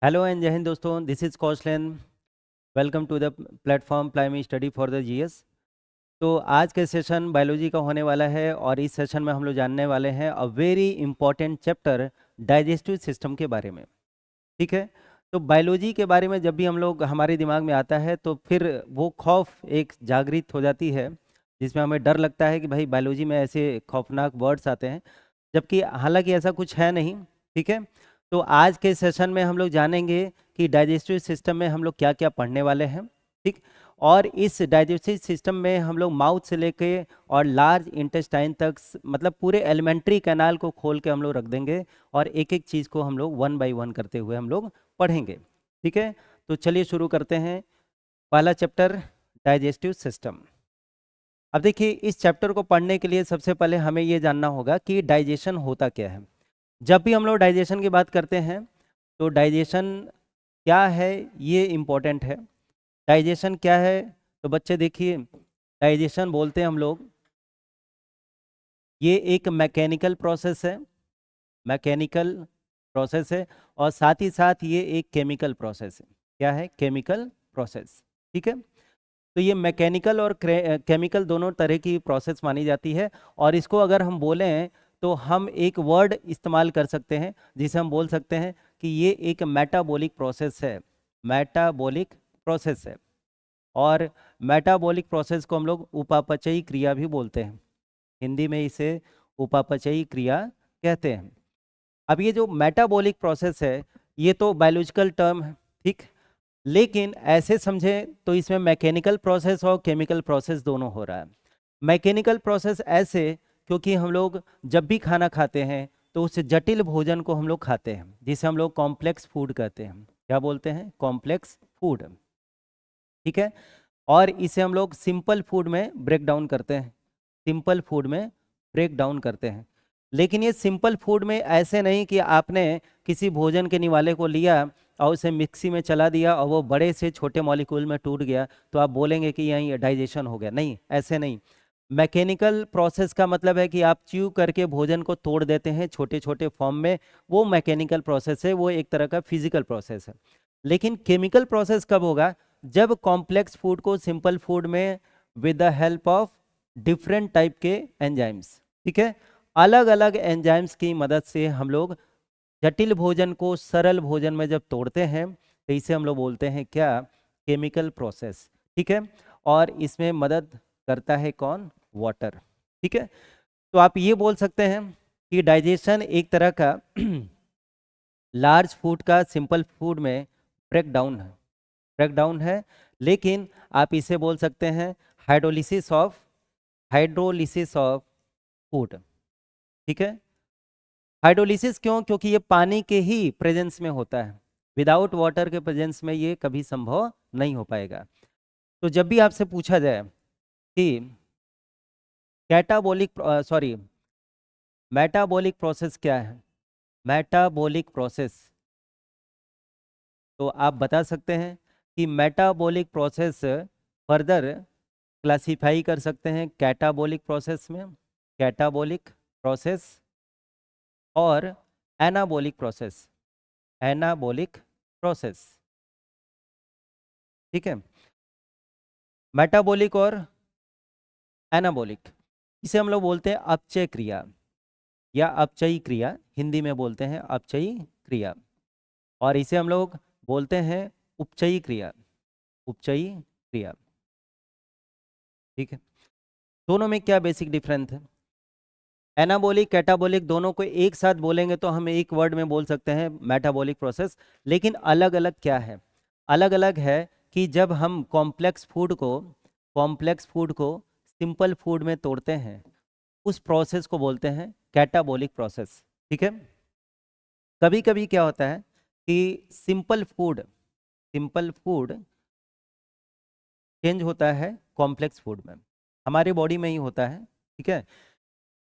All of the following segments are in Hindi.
हेलो एंड जय हिंद दोस्तों, this is Kaushalan. Welcome to the platform Plymi study for the GS. तो आज के सेशन बायोलॉजी का होने वाला है और इस सेशन में हम लोग जानने वाले हैं a very important chapter digestive system के बारे में। ठीक है। तो बायोलॉजी के बारे में जब भी हम लोग हमारे दिमाग में आता है तो फिर वो खौफ एक जागृत हो जाती है, जिसमें हमें डर लगता है कि भाई बायोलॉजी में ऐसे खौफनाक वर्ड्स आते हैं, जबकि हालांकि ऐसा कुछ है नहीं। ठीक है। तो आज के सेशन में हम लोग जानेंगे कि डाइजेस्टिव सिस्टम में हम लोग क्या क्या पढ़ने वाले हैं। ठीक। और इस डाइजेस्टिव सिस्टम में हम लोग माउथ से लेके और लार्ज इंटेस्टाइन तक मतलब पूरे एलिमेंट्री कैनाल को खोल के हम लोग रख देंगे और एक एक चीज़ को हम लोग वन बाय वन करते हुए हम लोग पढ़ेंगे। ठीक है। तो चलिए शुरू करते हैं। पहला चैप्टर डाइजेस्टिव सिस्टम। अब देखिए, इस चैप्टर को पढ़ने के लिए सबसे पहले हमें ये जानना होगा कि डाइजेशन होता क्या है। जब भी हम लोग डाइजेशन की बात करते हैं तो डाइजेशन क्या है ये इम्पोर्टेंट है। डाइजेशन क्या है? तो बच्चे देखिए, डाइजेशन बोलते हैं हम लोग, ये एक मैकेनिकल प्रोसेस है। मैकेनिकल प्रोसेस है और साथ ही साथ ये एक केमिकल प्रोसेस है। क्या है? Chemical process. ठीक है। तो ये मैकेनिकल और केमिकल दोनों तरह की प्रोसेस मानी जाती है। और इसको अगर हम बोलें तो हम एक वर्ड इस्तेमाल कर सकते हैं जिसे हम बोल सकते हैं कि ये एक मेटाबॉलिक प्रोसेस है। मेटाबॉलिक प्रोसेस है। और मेटाबॉलिक प्रोसेस को हम लोग उपापचयी क्रिया भी बोलते हैं। हिंदी में इसे उपापचयी क्रिया कहते हैं। अब ये जो मेटाबॉलिक प्रोसेस है ये तो बायोलॉजिकल टर्म है। ठीक। लेकिन ऐसे समझे तो इसमें मैकेनिकल प्रोसेस और केमिकल प्रोसेस दोनों हो रहा है। मैकेनिकल प्रोसेस ऐसे क्योंकि हम लोग जब भी खाना खाते हैं तो उस जटिल भोजन को हम लोग खाते हैं जिसे हम लोग कॉम्प्लेक्स फूड कहते हैं। क्या बोलते हैं? Complex food. ठीक है। और इसे हम लोग सिंपल फूड में ब्रेक डाउन करते हैं। सिंपल फूड में ब्रेक डाउन करते हैं। लेकिन ये सिंपल फूड में ऐसे नहीं कि आपने किसी भोजन के निवाले को लिया और उसे मिक्सी में चला दिया और वो बड़े से छोटे मॉलिक्यूल में टूट गया तो आप बोलेंगे कि यहीं डाइजेशन हो गया। नहीं, ऐसे नहीं। मैकेनिकल प्रोसेस का मतलब है कि आप च्यू करके भोजन को तोड़ देते हैं छोटे छोटे फॉर्म में। वो मैकेनिकल प्रोसेस है, वो एक तरह का फिजिकल प्रोसेस है। लेकिन केमिकल प्रोसेस कब होगा? जब कॉम्प्लेक्स फूड को सिंपल फूड में with the help of different type के एंजाइम्स, ठीक है, अलग अलग एंजाइम्स की मदद से हम लोग जटिल भोजन को सरल भोजन में जब तोड़ते हैं तो इसे हम लोग बोलते हैं क्या? Chemical process. ठीक है। और इसमें मदद करता है कौन? वाटर। ठीक है। तो आप ये बोल सकते हैं कि डाइजेशन एक तरह का लार्ज फूड का सिंपल फूड में ब्रेक डाउन है। ब्रेक डाउन है। लेकिन आप इसे बोल सकते हैं हाइड्रोलिसिस ऑफ फूड। ठीक है। हाइड्रोलिसिस क्यों? क्योंकि ये पानी के ही प्रेजेंस में होता है। विदाउट वाटर के प्रेजेंस में ये कभी संभव नहीं हो पाएगा। तो जब भी आपसे पूछा जाए कि कैटाबोलिक सॉरी मेटाबॉलिक प्रोसेस क्या है, मेटाबॉलिक प्रोसेस, तो आप बता सकते हैं कि मेटाबॉलिक प्रोसेस फर्दर क्लासिफाई कर सकते हैं कैटाबॉलिक प्रोसेस में, कैटाबॉलिक प्रोसेस और एनाबॉलिक प्रोसेस, एनाबॉलिक प्रोसेस। ठीक है। मेटाबॉलिक और एनाबॉलिक, इसे हम लोग बोलते हैं अपचय क्रिया या अपचयी क्रिया। हिंदी में बोलते हैं अपचयी क्रिया। और इसे हम लोग बोलते हैं उपचयी क्रिया, उपचयी क्रिया। ठीक है। दोनों में क्या बेसिक डिफरेंस है? एनाबॉलिक कैटाबॉलिक दोनों को एक साथ बोलेंगे तो हम एक वर्ड में बोल सकते हैं मेटाबॉलिक प्रोसेस। लेकिन अलग अलग क्या है? अलग अलग है कि जब हम कॉम्प्लेक्स फूड को सिंपल फूड में तोड़ते हैं उस प्रोसेस को बोलते हैं कैटाबॉलिक प्रोसेस। ठीक है। कभी कभी क्या होता है कि सिंपल फूड चेंज होता है कॉम्प्लेक्स फूड में। हमारे बॉडी में ही होता है। ठीक है।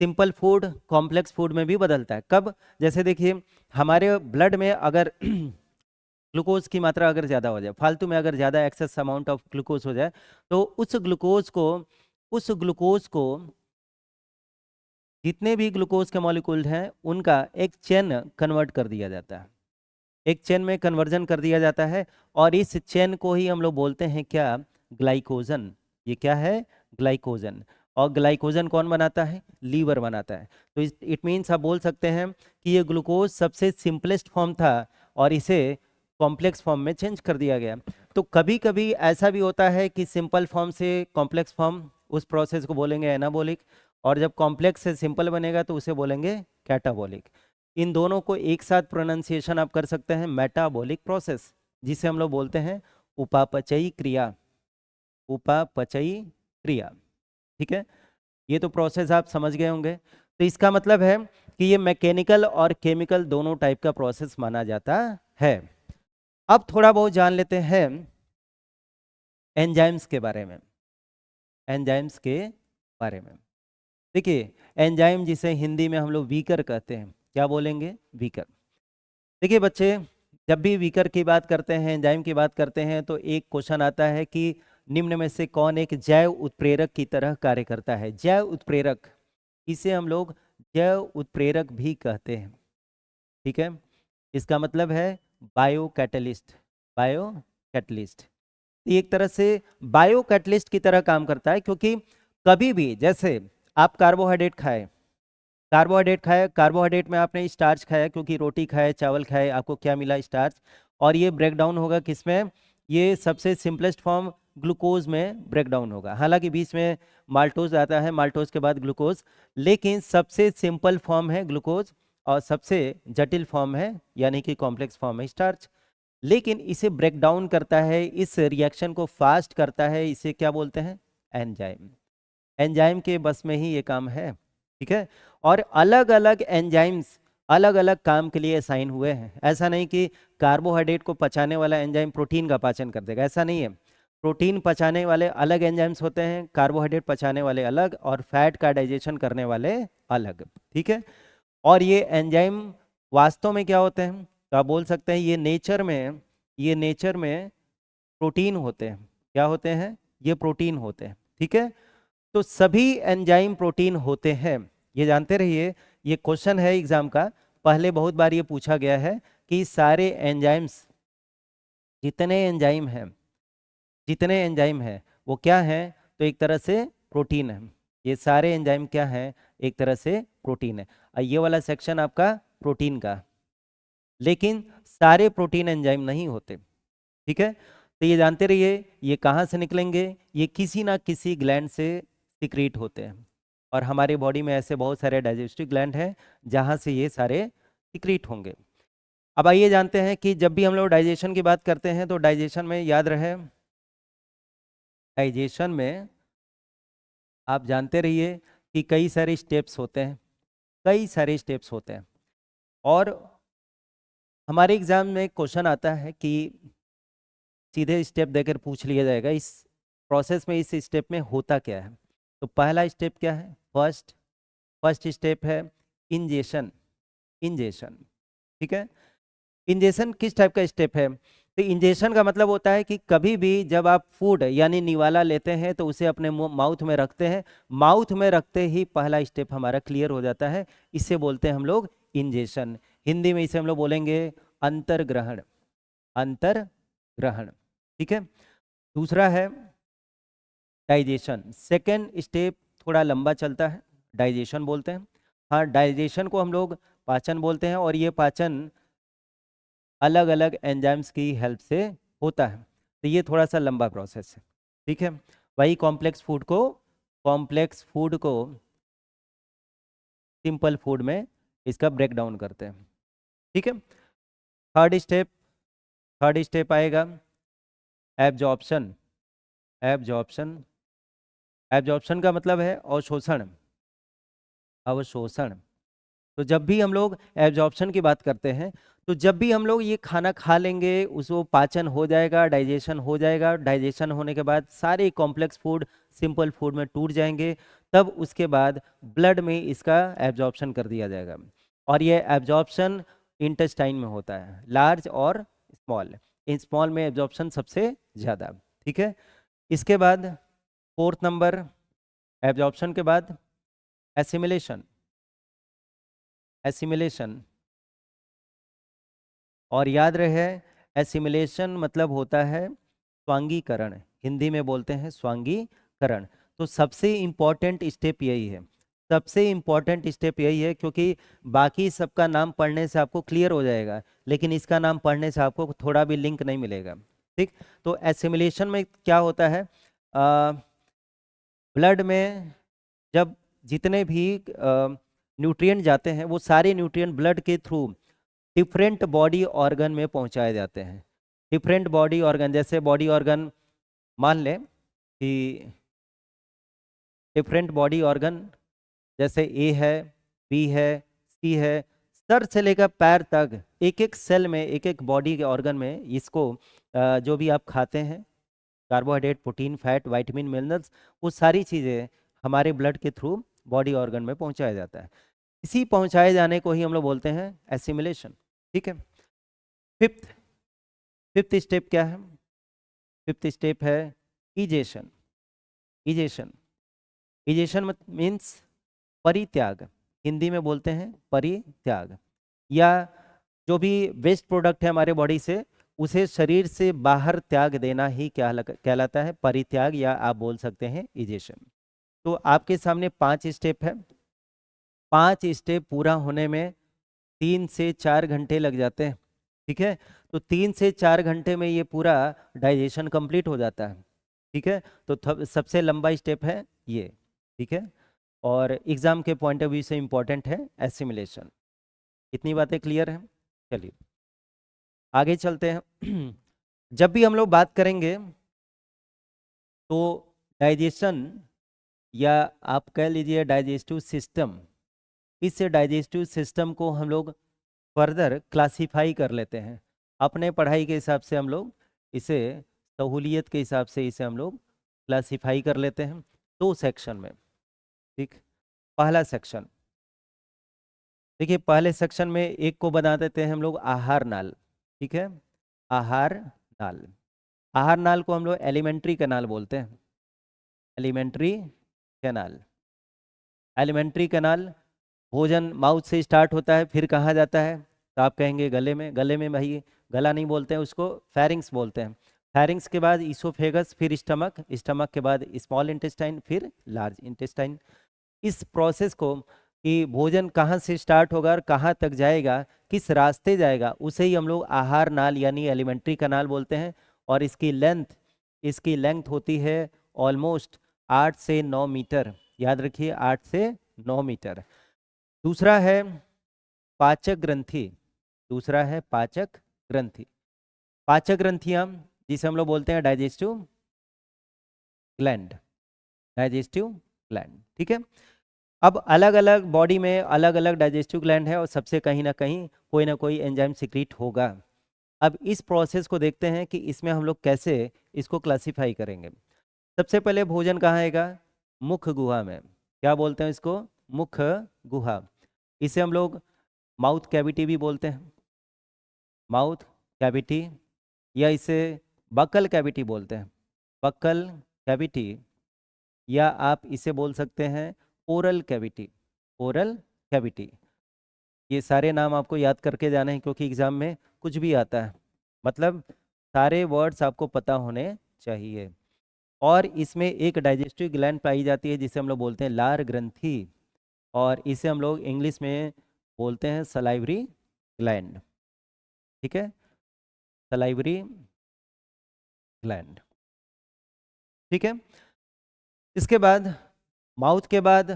सिंपल फूड कॉम्प्लेक्स फूड में भी बदलता है। कब? जैसे देखिए, हमारे ब्लड में अगर ग्लूकोज की मात्रा अगर ज़्यादा हो जाए, फालतू में अगर ज़्यादा एक्सेस अमाउंट ऑफ ग्लूकोज हो जाए तो उस ग्लूकोज को जितने भी ग्लूकोज के मॉलिक्यूल हैं उनका एक चेन कन्वर्ट कर दिया जाता है। एक चेन में कन्वर्जन कर दिया जाता है, और इस चेन को ही हम लोग बोलते हैं क्या, ग्लाइकोजन। ये क्या है, ग्लाइकोजन। और ग्लाइकोजन कौन बनाता है, लीवर बनाता है। तो इट मीन्स आप बोल सकते हैं कि ये ग्लूकोज सबसे सिंपलेस्ट फॉर्म था और इसे कॉम्प्लेक्स फॉर्म में चेंज कर दिया गया। तो कभी कभी ऐसा भी होता है कि सिंपल फॉर्म से कॉम्प्लेक्स फॉर्म, उस प्रोसेस को बोलेंगे एनाबॉलिक, और जब कॉम्प्लेक्स से सिंपल बनेगा तो उसे बोलेंगे कैटाबॉलिक। इन दोनों को एक साथ प्रोनाउंसिएशन आप कर सकते हैं, मेटाबॉलिक प्रोसेस, जिसे हम लोग बोलते हैं उपापचयी क्रिया, उपापचयी क्रिया। ठीक है, ये तो प्रोसेस आप समझ गए होंगे। तो इसका मतलब है कि ये मैकेनिकल और केमिकल दोनों टाइप का प्रोसेस माना जाता है। अब थोड़ा बहुत जान लेते हैं एंजाइम्स के बारे में, एंजाइम्स के बारे में। देखिए, एंजाइम जिसे हिंदी में हम लोग वीकर कहते हैं, क्या बोलेंगे, वीकर। देखिए बच्चे, जब भी वीकर की बात करते हैं, एंजाइम की बात करते हैं, तो एक क्वेश्चन आता है कि निम्न में से कौन एक जैव उत्प्रेरक की तरह कार्य करता है। जैव उत्प्रेरक, इसे हम लोग जैव उत्प्रेरक भी कहते हैं। ठीक है, इसका मतलब है बायो कैटलिस्ट, बायो कैटलिस्ट। एक तरह से बायो कैटलिस्ट की तरह काम करता है, क्योंकि कभी भी जैसे आप कार्बोहाइड्रेट खाए, कार्बोहाइड्रेट खाया, कार्बोहाइड्रेट में आपने स्टार्च खाया, क्योंकि रोटी खाए, चावल खाए, आपको क्या मिला, स्टार्च। और ये ब्रेक डाउन होगा किसमें, ये सबसे सिंपलेस्ट फॉर्म ग्लूकोज में ब्रेक डाउन होगा। हालांकि बीच में माल्टोज आता है, माल्टोज के बाद ग्लूकोज, लेकिन सबसे सिंपल फॉर्म है ग्लूकोज और सबसे जटिल फॉर्म है यानी कि कॉम्प्लेक्स फॉर्म है स्टार्च। लेकिन इसे ब्रेक डाउन करता है, इस रिएक्शन को फास्ट करता है, इसे क्या बोलते हैं, एंजाइम। एंजाइम के बस में ही ये काम है। ठीक है, और अलग अलग एंजाइम्स अलग अलग काम के लिए असाइन हुए हैं। ऐसा नहीं कि कार्बोहाइड्रेट को पचाने वाला एंजाइम प्रोटीन का पाचन कर देगा, ऐसा नहीं है। प्रोटीन पचाने वाले अलग एंजाइम्स होते हैं, कार्बोहाइड्रेट पचाने वाले अलग, और फैट का डाइजेशन करने वाले अलग। ठीक है, और ये एंजाइम वास्तव में क्या होते हैं, तो आप बोल सकते हैं ये नेचर में प्रोटीन होते हैं। क्या होते हैं, ये प्रोटीन होते हैं। ठीक है, तो सभी एंजाइम प्रोटीन होते हैं, ये जानते रहिए। ये क्वेश्चन है एग्जाम का, पहले बहुत बार ये पूछा गया है कि सारे एंजाइम्स, जितने एंजाइम हैं, जितने एंजाइम हैं वो क्या हैं, तो एक तरह से प्रोटीन है। ये सारे एंजाइम क्या हैं, एक तरह से प्रोटीन है। ये वाला सेक्शन आपका प्रोटीन का, लेकिन सारे प्रोटीन एंजाइम नहीं होते। ठीक है, तो ये जानते रहिए, ये कहाँ से निकलेंगे, ये किसी ना किसी ग्लैंड से सिक्रीट होते हैं। और हमारे बॉडी में ऐसे बहुत सारे डाइजेस्टिव ग्लैंड हैं जहाँ से ये सारे सिक्रीट होंगे। अब आइए जानते हैं कि जब भी हम लोग डाइजेशन की बात करते हैं, तो डाइजेशन में याद रहे, डाइजेशन में आप जानते रहिए कि कई सारे स्टेप्स होते हैं, कई सारे स्टेप्स होते हैं। और हमारे एग्जाम में क्वेश्चन आता है कि सीधे स्टेप देकर पूछ लिया जाएगा, इस प्रोसेस में, इस स्टेप में होता क्या है। तो पहला स्टेप क्या है, फर्स्ट स्टेप है इंजेशन, इंजेशन। ठीक है, इंजेशन किस टाइप का स्टेप है, तो इंजेशन का मतलब होता है कि कभी भी जब आप फूड यानी निवाला लेते हैं तो उसे अपने माउथ में रखते हैं, माउथ में रखते ही पहला स्टेप हमारा क्लियर हो जाता है, इसे बोलते हैं हम लोग इंजेशन। हिंदी में इसे हम लोग बोलेंगे अंतर्ग्रहण, अंतर्ग्रहण। ठीक है, दूसरा है डाइजेशन। सेकेंड स्टेप थोड़ा लंबा चलता है, डाइजेशन बोलते हैं। हाँ, डाइजेशन को हम लोग पाचन बोलते हैं, और ये पाचन अलग अलग एंजाइम्स की हेल्प से होता है। तो ये थोड़ा सा लंबा प्रोसेस है। ठीक है, वही कॉम्प्लेक्स फूड को सिंपल फूड में इसका ब्रेक डाउन करते हैं। ठीक है, थर्ड स्टेप, थर्ड स्टेप आएगा एब्जॉर्प्शन, एब्जॉर्प्शन। एब्जॉर्प्शन का मतलब है अवशोषण, अवशोषण। तो जब भी हम लोग एब्जॉर्प्शन की बात करते हैं, तो जब भी हम लोग ये खाना खा लेंगे, उसको पाचन हो जाएगा, डाइजेशन हो जाएगा, डाइजेशन होने के बाद सारे कॉम्प्लेक्स फूड सिंपल फूड में टूट जाएंगे, तब उसके बाद ब्लड में इसका एब्जॉर्प्शन कर दिया जाएगा। और ये एब्जॉर्प्शन इंटेस्टाइन में होता है, लार्ज और स्मॉल। इन स्मॉल में एब्जॉर्प्शन सबसे ज़्यादा। ठीक है, इसके बाद फोर्थ नंबर, एब्जॉर्प्शन के बाद एसिमिलेशन, एसिमिलेशन। और याद रहे एसिमिलेशन मतलब होता है स्वांगीकरण, हिंदी में बोलते हैं स्वांगीकरण। तो सबसे इम्पॉर्टेंट स्टेप यही है, सबसे इम्पॉर्टेंट स्टेप यही है, क्योंकि बाकी सबका नाम पढ़ने से आपको क्लियर हो जाएगा, लेकिन इसका नाम पढ़ने से आपको थोड़ा भी लिंक नहीं मिलेगा। ठीक, तो एसिमिलेशन में क्या होता है, ब्लड में जब जितने भी न्यूट्रिएंट जाते हैं वो सारे न्यूट्रिएंट ब्लड के थ्रू डिफरेंट बॉडी ऑर्गन में पहुंचाए जाते हैं। डिफरेंट बॉडी ऑर्गन, जैसे बॉडी ऑर्गन मान लें कि डिफरेंट बॉडी ऑर्गन जैसे ए है, बी है, सी है, सर से लेकर पैर तक एक एक सेल में, एक एक बॉडी के ऑर्गन में इसको जो भी आप खाते हैं carbohydrate, protein, fat, vitamin, minerals, वो सारी चीज़ें हमारे ब्लड के थ्रू बॉडी ऑर्गन में पहुंचाया जाता है। इसी पहुंचाए जाने को ही हम लोग बोलते हैं एसिमिलेशन। ठीक है, फिफ्थ फिफ्थ स्टेप क्या है, फिफ्थ स्टेप है इजेशन। इजेशन, इजेशन मीन्स परित्याग, हिंदी में बोलते हैं परित्याग, या जो भी वेस्ट प्रोडक्ट है हमारे बॉडी से उसे शरीर से बाहर त्याग देना ही क्या कहलाता है, परित्याग, या आप बोल सकते हैं इजेशन। तो आपके सामने 5 स्टेप है, 5 स्टेप पूरा होने में 3 से 4 घंटे लग जाते हैं। ठीक है, तो 3 से 4 घंटे में ये पूरा डाइजेशन कंप्लीट हो जाता है। ठीक है, तो सबसे लंबा स्टेप है ये। ठीक है, और एग्जाम के पॉइंट ऑफ व्यू से इम्पोर्टेंट है एसिमिलेशन। इतनी बातें क्लियर हैं? चलिए आगे चलते हैं। जब भी हम लोग बात करेंगे तो डाइजेशन, या आप कह लीजिए डाइजेस्टिव सिस्टम, इस डाइजेस्टिव सिस्टम को हम लोग फर्दर क्लासिफाई कर लेते हैं अपने पढ़ाई के हिसाब से। हम लोग इसे सहूलियत के हिसाब से इसे हम लोग क्लासिफाई कर लेते हैं 2 सेक्शन में। ठीक, पहला सेक्शन देखिए, पहले सेक्शन में एक को बना देते हैं हम लोग आहार नाल। ठीक है, आहार नाल, आहार नाल को हम लोग एलिमेंट्री कैनाल बोलते हैं, एलिमेंट्री कैनाल। एलिमेंट्री कैनाल भोजन माउथ से स्टार्ट होता है, फिर कहाँ जाता है, तो आप कहेंगे गले में। गले में भाई गला नहीं बोलते हैं उसको, फेरिंग्स बोलते हैं। फेरिंग्स के बाद ईसोफेगस, फिर स्टमक, स्टमक के बाद स्मॉल इंटेस्टाइन, फिर लार्ज इंटेस्टाइन। इस प्रोसेस को कि भोजन कहाँ से स्टार्ट होगा और कहाँ तक जाएगा, किस रास्ते जाएगा, उसे ही हम लोग आहार नाल यानी एलिमेंट्री कैनाल बोलते हैं। और इसकी लेंथ होती है ऑलमोस्ट 8 से 9 मीटर, याद रखिए 8 से 9 मीटर। दूसरा है पाचक ग्रंथि, दूसरा है पाचक ग्रंथि। पाचक ग्रंथियाँ जिसे हम लोग बोलते हैं डाइजेस्टिव ग्लैंड, डाइजेस्टिव ग्लैंड। ठीक है, अब अलग अलग बॉडी में अलग अलग डाइजेस्टिव ग्लैंड है और सबसे कहीं ना कोई एंजाइम सिक्रीट होगा। अब इस प्रोसेस को देखते हैं कि इसमें हम लोग कैसे इसको क्लासिफाई करेंगे। सबसे पहले भोजन कहाँ आएगा, मुख गुहा में। क्या बोलते हैं इसको, मुख गुहा। इसे हम लोग माउथ कैविटी भी बोलते हैं, माउथ कैविटी, या इसे बक्कल कैविटी बोलते हैं, बक्कल कैविटी, या आप इसे बोल सकते हैं ओरल कैविटी, ओरल कैविटी। ये सारे नाम आपको याद करके जाने हैं, क्योंकि एग्जाम में कुछ भी आता है, मतलब सारे वर्ड्स आपको पता होने चाहिए। और इसमें एक डाइजेस्टिव ग्लैंड पाई जाती है जिसे हम लोग बोलते हैं लार ग्रंथि, और इसे हम लोग इंग्लिश में बोलते हैं सलाइवरी ग्लैंड। ठीक है, सलाइवरी ग्लैंड। ठीक है, इसके बाद माउथ के बाद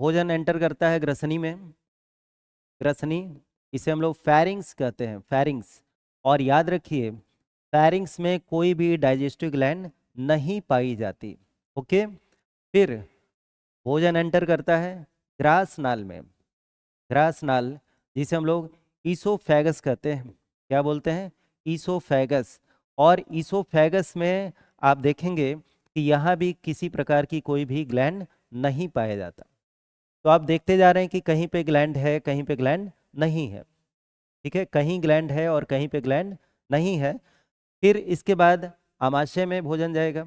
भोजन एंटर करता है ग्रसनी में, ग्रसनी, इसे हम लोग फेरिंग्स कहते हैं, फेरिंग्स। और याद रखिए फेरिंग्स में कोई भी डाइजेस्टिव ग्लैंड नहीं पाई जाती। ओके, फिर भोजन एंटर करता है ग्रास नाल में, ग्रास नाल जिसे हम लोग ईसोफेगस कहते हैं। क्या बोलते हैं, ईसोफेगस। और ईसोफेगस में आप देखेंगे कि यहाँ भी किसी प्रकार की कोई भी ग्लैंड नहीं पाया जाता। तो आप देखते जा रहे हैं कि कहीं पे ग्लैंड है, कहीं पे ग्लैंड नहीं है। ठीक है, कहीं ग्लैंड है और कहीं पे ग्लैंड नहीं है। फिर इसके बाद आमाशय में भोजन जाएगा,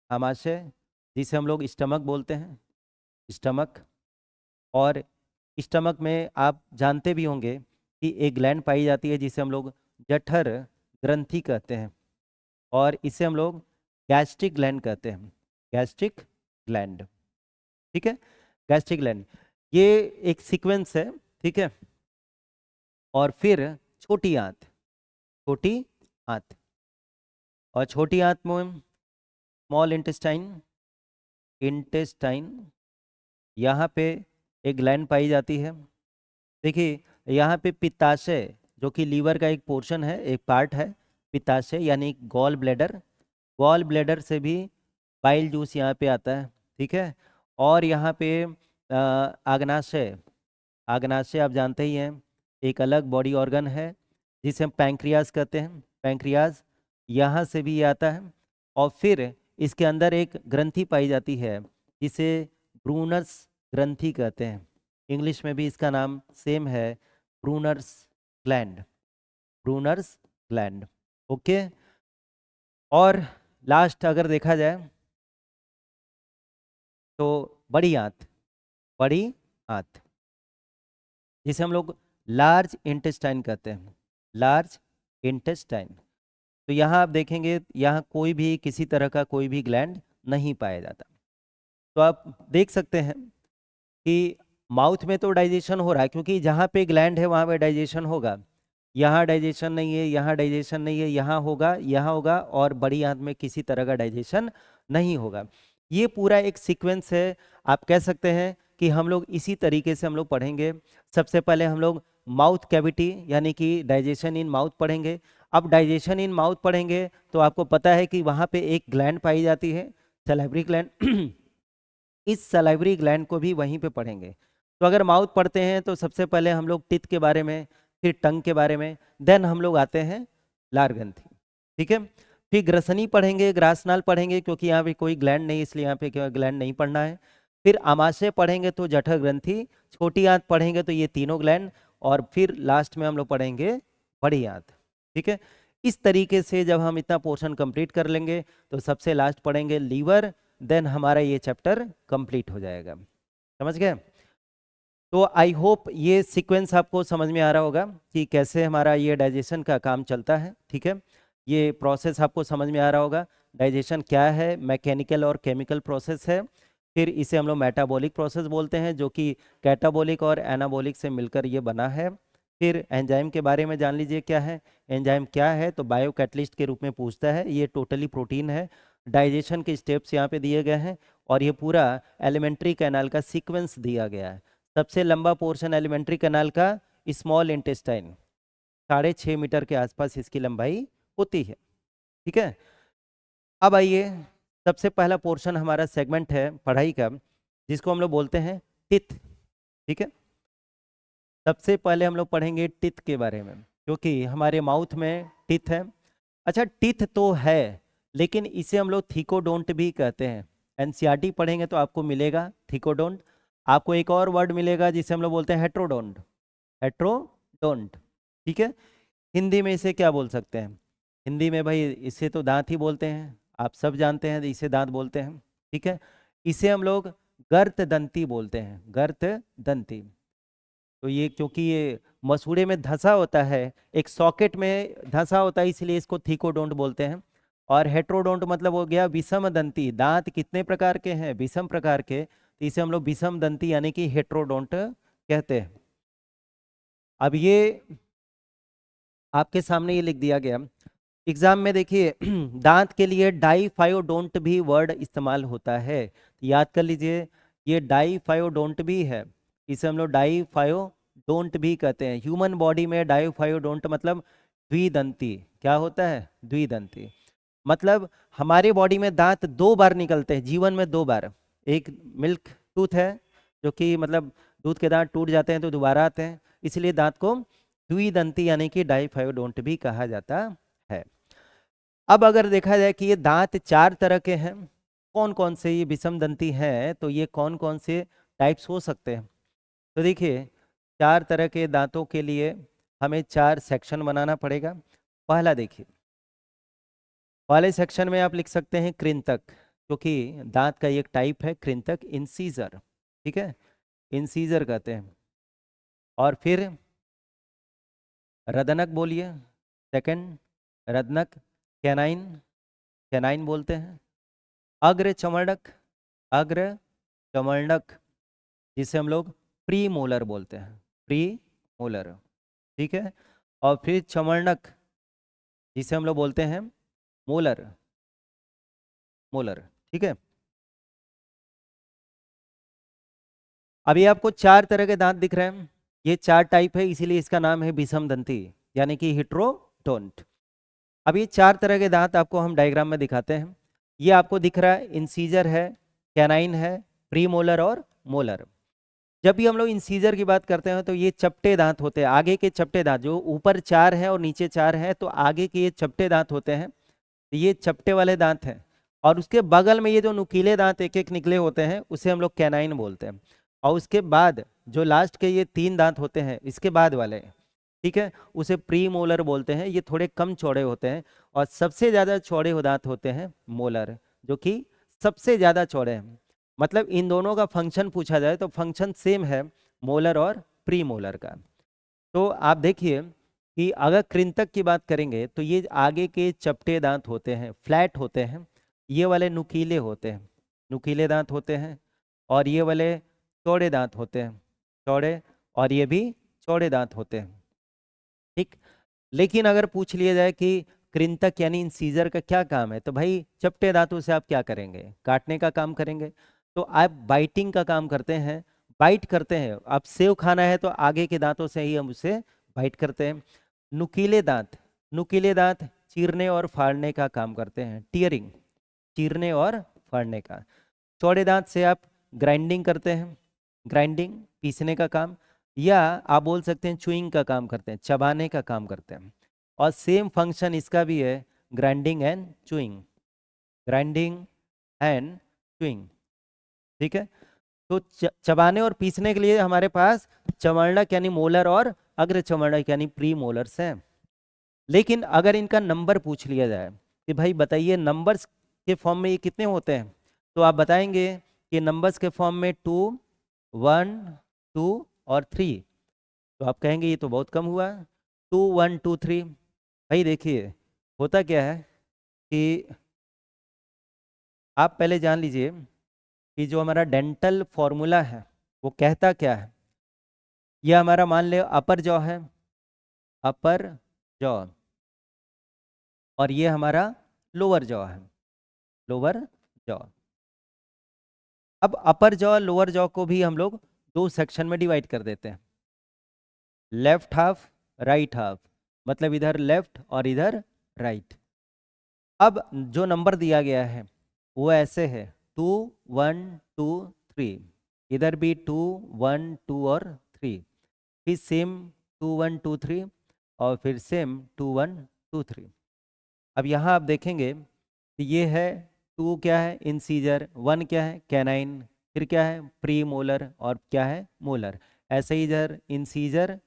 आमाशय जिसे हम लोग स्टमक बोलते हैं, स्टमक। और स्टमक में आप जानते भी होंगे कि एक ग्लैंड पाई जाती है जिसे हम लोग जठर ग्रंथि कहते हैं और इसे हम लोग गैस्ट्रिक ग्लैंड कहते हैं, गैस्ट्रिक ग्लैंड। ठीक है, गैस्ट्रिक ग्लैंड ये एक सीक्वेंस है। ठीक है, और फिर छोटी आंत, छोटी आंत, और छोटी आंत में स्मॉल इंटेस्टाइन, इंटेस्टाइन, यहाँ पे एक ग्लैंड पाई जाती है। देखिए यहाँ पे पित्ताशय जो कि लीवर का एक पोर्शन है, एक पार्ट है, पित्ताशय यानी गॉल ब्लैडर, गॉल ब्लैडर से भी बाइल जूस यहाँ पे आता है। ठीक है, और यहाँ पे आग्नाशय, आग्नाशय आप जानते ही हैं एक अलग बॉडी ऑर्गन है जिसे हम पैंक्रियाज कहते हैं, पैंक्रियाज यहाँ से भी आता है। और फिर इसके अंदर एक ग्रंथि पाई जाती है जिसे ब्रूनर्स ग्रंथि कहते हैं, इंग्लिश में भी इसका नाम सेम है, Brunner's gland, Brunner's gland. Okay, और लास्ट अगर देखा जाए तो बड़ी आंत, बड़ी आंत जिसे हम लोग लार्ज इंटेस्टाइन कहते हैं, लार्ज इंटेस्टाइन। तो यहाँ आप देखेंगे यहाँ कोई भी किसी तरह का कोई भी ग्लैंड नहीं पाया जाता। तो आप देख सकते हैं कि माउथ में तो डाइजेशन हो रहा है क्योंकि जहाँ पे ग्लैंड है वहाँ पे डाइजेशन होगा, यहाँ डाइजेशन नहीं है, यहाँ डाइजेशन नहीं है, यहाँ होगा, यहाँ होगा, और बड़ी आंत में किसी तरह का डाइजेशन नहीं होगा। ये पूरा एक सीक्वेंस है। आप कह सकते हैं कि हम लोग इसी तरीके से हम लोग पढ़ेंगे। सबसे पहले हम लोग माउथ कैविटी यानी कि डाइजेशन इन माउथ पढ़ेंगे। अब डाइजेशन इन माउथ पढ़ेंगे तो आपको पता है कि वहाँ पे एक ग्लैंड पाई जाती है, सलाइवरी ग्लैंड। इस सलाइवरी ग्लैंड को भी वहीं पे पढ़ेंगे। तो अगर माउथ पढ़ते हैं तो सबसे पहले हम लोग टिथ के बारे में, फिर टंग के बारे में, देन हम लोग आते हैं लार ग्रंथि। ठीक है, फिर ग्रसनी पढ़ेंगे, ग्रासनाल पढ़ेंगे क्योंकि यहाँ पे कोई ग्लैंड नहीं इसलिए यहाँ पे ग्लैंड नहीं पढ़ना है। फिर आमाशय पढ़ेंगे तो जठर ग्रंथि, छोटी आंत पढ़ेंगे तो ये तीनों ग्लैंड, और फिर लास्ट में हम लोग पढ़ेंगे बड़ी आंत। ठीक है, इस तरीके से जब हम इतना पोर्शन कंप्लीट कर लेंगे तो सबसे लास्ट पढ़ेंगे लीवर, देन हमारा ये चैप्टर कंप्लीट हो जाएगा। समझ गए? तो आई होप ये सीक्वेंस आपको समझ में आ रहा होगा कि कैसे हमारा ये डाइजेशन का काम चलता है। ठीक है, ये प्रोसेस आपको समझ में आ रहा होगा। डाइजेशन क्या है, मैकेनिकल और केमिकल प्रोसेस है। फिर इसे हम लोग मेटाबॉलिक प्रोसेस बोलते हैं जो कि कैटाबॉलिक और एनाबॉलिक से मिलकर ये बना है। फिर एंजाइम के बारे में जान लीजिए क्या है, एंजाइम क्या है तो बायो कैटलिस्ट के रूप में पूछता है, ये टोटली प्रोटीन है। डाइजेशन के स्टेप्स यहाँ पे दिए गए हैं और ये पूरा एलिमेंट्री कैनाल का सीक्वेंस दिया गया है। सबसे लंबा पोर्शन एलिमेंट्री कैनाल का स्मॉल इंटेस्टाइन, 6.5 मीटर के आसपास इसकी लंबाई होती है। ठीक है, अब आइए सबसे पहला पोर्शन हमारा सेगमेंट है पढ़ाई का जिसको हम लोग बोलते हैं टिथ। ठीक है, सबसे पहले हम लोग पढ़ेंगे टिथ के बारे में क्योंकि हमारे माउथ में टिथ है। अच्छा, टिथ तो है लेकिन इसे हम लोग थीकोडोंट भी कहते हैं। एनसीईआरटी पढ़ेंगे तो आपको मिलेगा थीकोडोंट। आपको एक और वर्ड मिलेगा जिसे हम लोग बोलते हैं हेट्रोडोंट, हेट्रोडोंट। ठीक है, हिंदी में इसे क्या बोल सकते हैं? हिंदी में भाई इसे तो दांत ही बोलते हैं, आप सब जानते हैं इसे दांत बोलते हैं। ठीक है, इसे हम लोग गर्त दंती बोलते हैं, गर्त दंती। तो ये क्योंकि ये मसूड़े में धंसा होता है, एक सॉकेट में धंसा होता है इसलिए इसको थीकोडोंट बोलते हैं। और हेट्रोडोंट मतलब हो गया विषम दंती, दांत कितने प्रकार के हैं? विषम प्रकार के, तो इसे हम लोग विषम दंती यानी कि हेट्रोडोंट कहते हैं। अब ये आपके सामने ये लिख दिया गया एग्जाम में, देखिए दांत के लिए डाईफायोडोंट भी वर्ड इस्तेमाल होता है, याद कर लीजिए ये डाईफायोडोंट भी है, इसे हम लोग डाईफायोडोंट भी कहते हैं। ह्यूमन बॉडी में डाईफायोडोंट मतलब द्विदंती, क्या होता है? द्विदंती मतलब हमारे बॉडी में दांत 2 बार निकलते हैं जीवन में, 2 बार। एक मिल्क टूथ है जो कि मतलब दूध के दांत टूट जाते हैं तो दोबारा आते हैं, इसलिए दांत को द्विदंती यानी कि डाईफायोडोंट भी कहा जाता है। अब अगर देखा जाए कि ये दांत 4 तरह के हैं, कौन कौन से ये विषम दंती हैं, तो ये कौन कौन से टाइप्स हो सकते हैं? तो देखिए 4 तरह के दांतों के लिए हमें 4 सेक्शन बनाना पड़ेगा। पहला देखिए, पहले सेक्शन में आप लिख सकते हैं कृंतक, क्योंकि दांत का एक टाइप है कृंतक, इंसीजर। ठीक है, इंसीजर कहते हैं। और फिर रदनक बोलिए, सेकंड रत्नक, कैनाइन, कैनाइन बोलते हैं। अग्र चमड़क, अग्र चमड़क, जिसे हम लोग प्री मोलर बोलते हैं, प्री मोलर, ठीक है। और फिर चमड़क, जिसे हम लोग बोलते हैं मोलर, मोलर, ठीक है। अभी आपको 4 तरह के दांत दिख रहे हैं, ये 4 टाइप है, इसीलिए इसका नाम है विषम दंती, यानी कि हेट्रोडोंट। अब ये 4 तरह के दांत आपको हम डायग्राम में दिखाते हैं। ये आपको दिख रहा है इंसीजर है, कैनाइन है, प्री मोलर और मोलर। जब भी हम लोग इंसीजर की बात करते हैं तो ये चपटे दांत होते हैं, आगे के चपटे दांत, जो ऊपर 4 है और नीचे 4 है, तो आगे के ये चपटे दांत होते हैं, ये चपटे वाले दांत हैं। और उसके बगल में ये जो नुकीले दांत एक एक निकले होते हैं, उसे हम लोग कैनाइन बोलते हैं। और उसके बाद जो लास्ट के ये 3 दांत होते हैं, इसके बाद वाले, ठीक है, उसे प्री मोलर बोलते हैं। ये थोड़े कम चौड़े होते हैं, और सबसे ज़्यादा चौड़े दांत होते हैं मोलर, जो कि सबसे ज़्यादा चौड़े हैं। मतलब इन दोनों का फंक्शन पूछा जाए तो फंक्शन सेम है मोलर और प्री मोलर का। तो आप देखिए कि अगर कृंतक की बात करेंगे तो ये आगे के चपटे दांत होते हैं, फ्लैट होते हैं, ये वाले नुकीले होते हैं, नुकीले दांत होते हैं। और ये वाले चौड़े दांत होते हैं, चौड़े, और ये भी चौड़े दांत होते हैं, ठीक। लेकिन अगर पूछ लिया जाए कि कृंतक यानी इंसीजर का क्या काम है, तो भाई चपटे दांतों से आप क्या करेंगे, काटने का काम करेंगे। तो आप बाइटिंग का काम करते हैं, बाइट करते हैं। आप सेव खाना है तो आगे के दांतों से ही हम उसे बाइट करते हैं। नुकीले दांत, नुकीले दांत चीरने और फाड़ने का काम करते हैं, टीयरिंग, चीरने और फाड़ने का। चौड़े दांत से आप ग्राइंडिंग करते हैं, ग्राइंडिंग, पीसने का काम, या आप बोल सकते हैं चुइंग का काम करते हैं, चबाने का काम करते हैं। और सेम फंक्शन इसका भी है, grinding and chewing, grinding and chewing, ठीक है। तो चबाने और पीसने के लिए हमारे पास चमड़क यानी मोलर और अग्र चमड़क यानी प्री मोलर्स हैं। लेकिन अगर इनका नंबर पूछ लिया जाए कि भाई बताइए नंबर्स के फॉर्म में ये कितने होते हैं, तो आप बताएंगे कि नंबर्स के फॉर्म में 2, 1, 2 और 3। तो आप कहेंगे ये तो बहुत कम हुआ, 2, 1, 2, 3। भाई देखिए होता क्या है कि आप पहले जान लीजिए कि जो हमारा डेंटल फॉर्मूला है वो कहता क्या है। ये हमारा मान ले अपर जॉ है, अपर जॉ, और ये हमारा लोअर जॉ है, लोअर जॉ। अब अपर जॉ लोअर जॉ को भी हम लोग 2 सेक्शन में डिवाइड कर देते हैं, लेफ्ट हाफ, राइट हाफ, मतलब इधर लेफ्ट और इधर राइट। अब जो नंबर दिया गया है वो ऐसे है 2, 1, 2, 3, इधर भी 2, 1, 2 और 3, फिर सेम 2, 1, 2, 3, और फिर सेम 2, 1, 2, 3। अब यहाँ आप देखेंगे कि ये है 2 क्या है इंसीजर, 1 क्या है कैनाइन, फिर क्या है प्री मोलर, और क्या है मोलर। ऐसे ही इधर इंसीजर,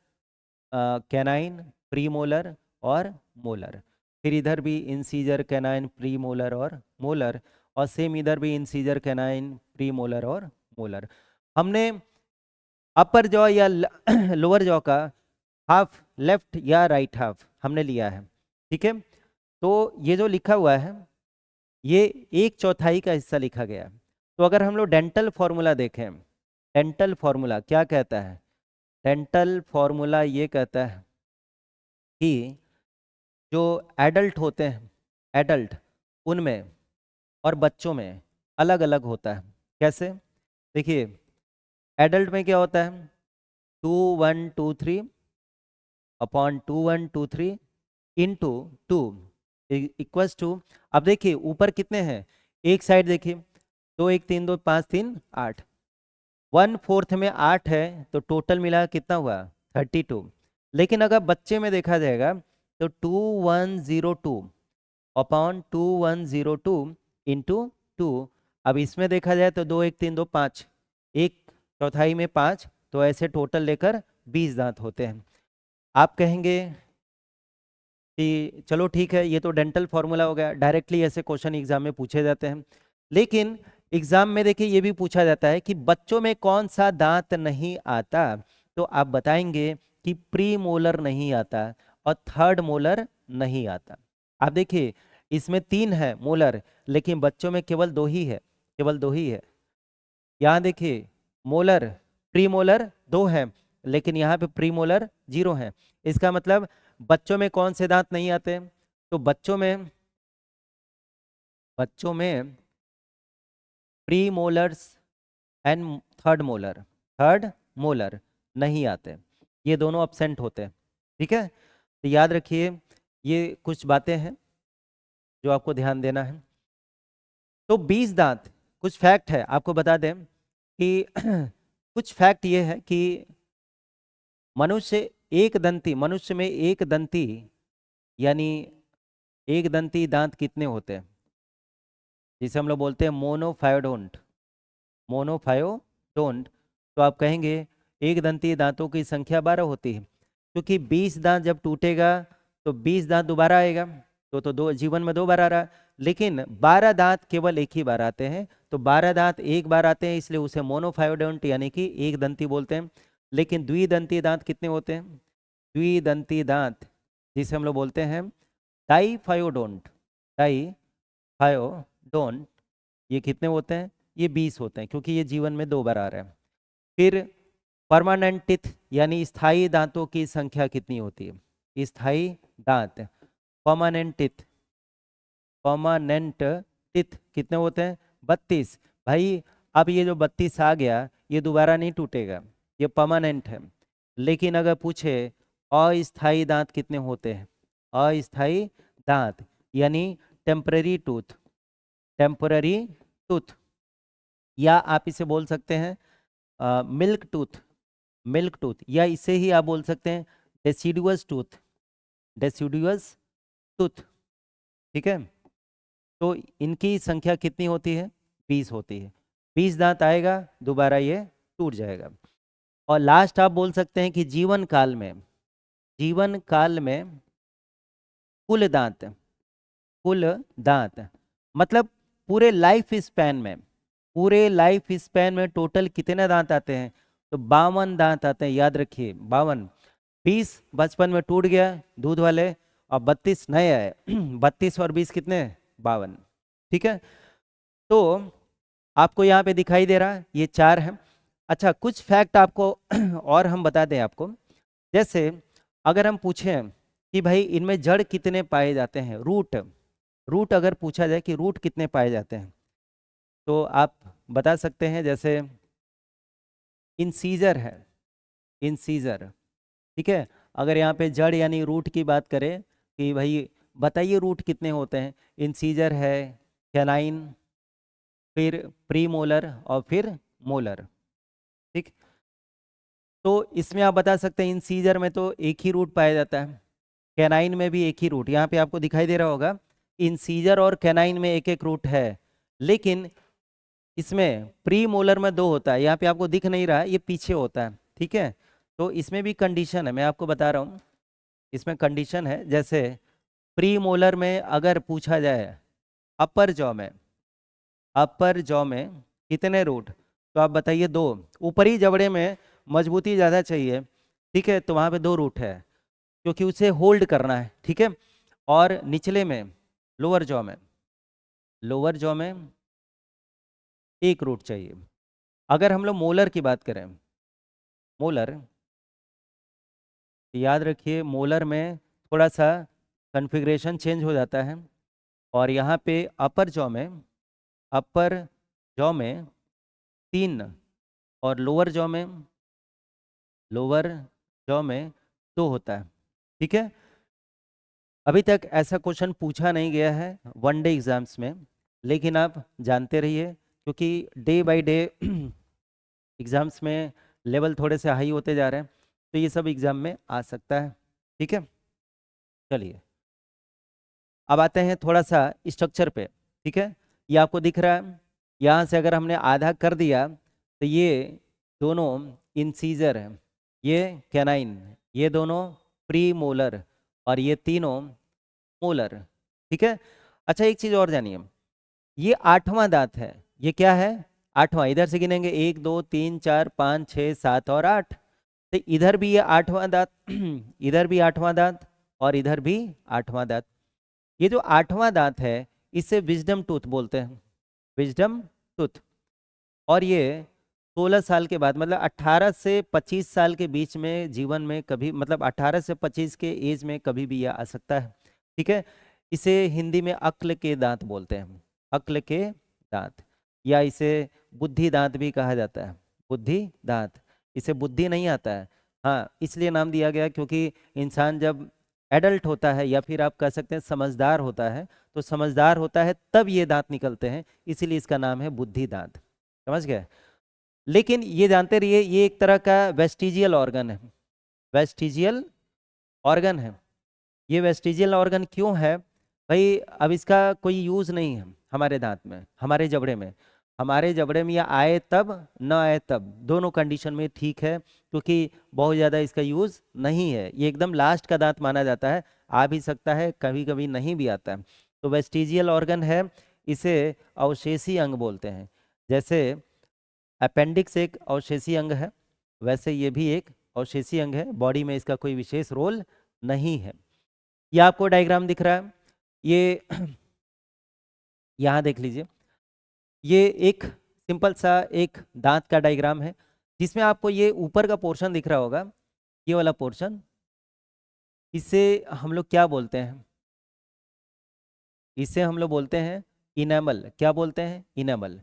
कैनाइन, प्री मोलर और मोलर, फिर इधर भी इंसीजर कैनाइन प्री मोलर और मोलर, और सेम इधर भी इंसीजर कैनाइन प्री मोलर और मोलर। हमने अपर जॉ या लोअर जॉ का हाफ लेफ्ट या राइट हाफ हमने लिया है, ठीक है। तो ये जो लिखा हुआ है ये 1/4 का हिस्सा लिखा गया है। तो अगर हम लोग डेंटल फॉर्मूला देखें, डेंटल फॉर्मूला क्या कहता है, डेंटल फॉर्मूला ये कहता है कि जो एडल्ट होते हैं, एडल्ट, उनमें और बच्चों में अलग अलग होता है। कैसे, देखिए एडल्ट में क्या होता है 2, 1, 2, 3 अपॉन 2, 1, 2, 3 इंटू 2 इक्वल्स टू, अब देखिए ऊपर कितने हैं, एक साइड देखिए 2, 1, 3, 2, 5, 3, 8, 1/4 में 8 है, तो टोटल मिला कितना हुआ 32। लेकिन अगर बच्चे में देखा जाएगा तो 2102 अपॉन 2102 इंटू 2। अब इसमें देखा जाए तो 2, 1, 3, 2, 5, 1/4 में 5, तो ऐसे टोटल लेकर 20 दांत होते हैं। आप कहेंगे कि चलो ठीक है, ये तो डेंटल फॉर्मूला हो गया, डायरेक्टली ऐसे क्वेश्चन एग्जाम में पूछे जाते हैं। लेकिन एग्जाम में देखिए ये भी पूछा जाता है कि बच्चों में कौन सा दांत नहीं आता, तो आप बताएंगे कि प्री मोलर नहीं आता और थर्ड मोलर नहीं आता। आप देखिए इसमें 3 है मोलर, लेकिन बच्चों में केवल 2 ही है, केवल 2 ही है। यहाँ देखिए मोलर प्री मोलर 2 है, लेकिन यहाँ पे प्री मोलर 0 है। इसका मतलब बच्चों में कौन से दांत नहीं आते? तो बच्चों में pre molars and third molar नहीं आते, ये दोनों अब्सेंट होते हैं। ठीक है, तो याद रखिए ये कुछ बातें हैं जो आपको ध्यान देना है। तो 20 दांत, कुछ फैक्ट है आपको बता दें कि कुछ फैक्ट ये है कि मनुष्य में एक दंती यानी एक दंती दांत कितने होते हैं, जिसे हम लोग बोलते हैं मोनोफायोडोंट। तो आप कहेंगे एक दंती दांतों की संख्या 12 होती है, क्योंकि 20 दांत जब टूटेगा तो 20 दांत दोबारा आएगा, तो दो जीवन में 2 बार आ रहा है, लेकिन 12 दांत केवल एक ही बार आते हैं। तो 12 दांत एक बार आते हैं, इसलिए उसे मोनोफायोडोंट यानी कि एक दंती बोलते हैं। लेकिन द्विदंती दांत कितने होते हैं? द्विदंती दांत जिसे हम लोग बोलते हैं डाईफायोडोंट, डाईफायोडोंट, ये कितने होते हैं? ये 20 होते हैं, क्योंकि ये जीवन में 2 बार आ रहे हैं। फिर परमानेंट टिथ यानी स्थायी दांतों की संख्या कितनी होती है? स्थायी दांत परमानेंट टिथ कितने होते हैं? 32। भाई अब ये जो 32 आ गया ये दोबारा नहीं टूटेगा, ये परमानेंट है। लेकिन अगर पूछे अस्थायी दांत कितने होते हैं? अस्थायी दांत यानी टेम्पररी टूथ, या आप इसे बोल सकते हैं मिल्क टूथ, या इसे ही आप बोल सकते हैं डेसिडुअस टूथ। ठीक है, तो इनकी संख्या कितनी होती है? 20 होती है। 20 दांत आएगा, दोबारा ये टूट जाएगा। और लास्ट आप बोल सकते हैं कि जीवन काल में कुल दांत मतलब पूरे लाइफ स्पैन में टोटल कितने दांत आते हैं? तो 52 दांत आते हैं, याद रखिए 52। 20 बचपन में टूट गया दूध वाले, और 32 नए आए। 32 और 20 कितने? 52। ठीक है, तो आपको यहाँ पे दिखाई दे रहा है ये 4 है। अच्छा, कुछ फैक्ट आपको और हम बता दें आपको, जैसे अगर हम पूछें कि भाई इनमें जड़ कितने पाए जाते हैं, रूट अगर पूछा जाए कि रूट कितने पाए जाते हैं, तो आप बता सकते हैं जैसे इंसीजर। ठीक है, अगर यहाँ पे जड़ यानी रूट की बात करें कि भाई बताइए रूट कितने होते हैं, इंसीजर है, कैनाइन, फिर प्री मोलर और फिर मोलर। ठीक, तो इसमें आप बता सकते हैं इंसीजर में तो एक ही रूट पाया जाता है, कैनाइन में भी एक ही रूट, यहाँ पे आपको दिखाई दे रहा होगा इंसीजर और कैनाइन में एक एक रूट है, लेकिन इसमें प्री मोलर में 2 होता है, यहाँ पे आपको दिख नहीं रहा है, ये पीछे होता है। ठीक है, तो इसमें भी कंडीशन है, मैं आपको बता रहा हूँ इसमें कंडीशन है। जैसे प्री मोलर में अगर पूछा जाए अपर जॉ में कितने रूट, तो आप बताइए 2। ऊपरी जबड़े में मजबूती ज़्यादा चाहिए, ठीक है, तो वहाँ पे 2 रूट है, क्योंकि उसे होल्ड करना है। ठीक है, और निचले में लोअर जॉ में 1 रूट चाहिए। अगर हम लोग मोलर की बात करें, मोलर याद रखिए मोलर में थोड़ा सा कन्फिग्रेशन चेंज हो जाता है, और यहाँ पे अपर जॉ में 3 और लोअर जॉ में 2 होता है। ठीक है, अभी तक ऐसा क्वेश्चन पूछा नहीं गया है वनडे एग्जाम्स में, लेकिन आप जानते रहिए क्योंकि डे बाय डे एग्जाम्स में लेवल थोड़े से हाई होते जा रहे हैं, तो ये सब एग्जाम में आ सकता है। ठीक है, चलिए अब आते हैं थोड़ा सा स्ट्रक्चर पे। ठीक है, ये आपको दिख रहा है, यहाँ से अगर हमने आधा कर दिया तो ये दोनों इंसीजर है, ये कैनाइन, ये दोनों प्री मोलर, और ये तीनों मोलर। ठीक है, अच्छा एक चीज़ और जानिए, ये 8वां दांत है, ये क्या है? 8वां, इधर से गिनेंगे 1 2 3 4 5 6 7 और 8, तो इधर भी ये 8वां दांत इधर भी 8वां दांत, और इधर भी 8वां दांत। ये जो 8वां दांत है इसे विजडम टूथ बोलते हैं, विजडम टूथ। और ये 16 साल के बाद मतलब 18 से 25 साल के बीच में जीवन में कभी मतलब 18 से 25 के एज में कभी भी यह आ सकता है। ठीक है, इसे हिंदी में अक्ल के दांत बोलते हैं, अक्ल के दांत, या इसे बुद्धि दांत भी कहा जाता है, बुद्धि दांत। इसे बुद्धि नहीं आता है, हाँ इसलिए नाम दिया गया क्योंकि इंसान जब एडल्ट होता है या फिर आप कह सकते हैं समझदार होता है, तो समझदार होता है तब ये दांत निकलते हैं, इसीलिए इसका नाम है बुद्धि दांत। समझ गए? लेकिन ये जानते रहिए ये एक तरह का वेस्टिजियल ऑर्गन है, वेस्टिजियल ऑर्गन है। ये वेस्टिजियल ऑर्गन क्यों है भाई? अब इसका कोई यूज़ नहीं है हमारे दांत में, हमारे जबड़े में। हमारे जबड़े में ये आए तब न आए तब दोनों कंडीशन में ठीक है, क्योंकि बहुत ज़्यादा इसका यूज़ नहीं है। ये एकदम लास्ट का दांत माना जाता है, आ भी सकता है कभी कभी नहीं भी आता है। तो वेस्टिजियल ऑर्गन है, इसे अवशेषी अंग बोलते हैं। जैसे अपेंडिक्स एक अवशेषी अंग है, वैसे ये भी एक अवशेषी अंग है, बॉडी में इसका कोई विशेष रोल नहीं है। ये आपको डायग्राम दिख रहा है, ये यहाँ देख लीजिए, ये एक सिंपल सा एक दांत का डायग्राम है, जिसमें आपको ये ऊपर का पोर्शन दिख रहा होगा, ये वाला पोर्शन, इसे हम लोग क्या बोलते हैं? इसे हम लोग बोलते हैं इनेमल। क्या बोलते हैं? इनेमल।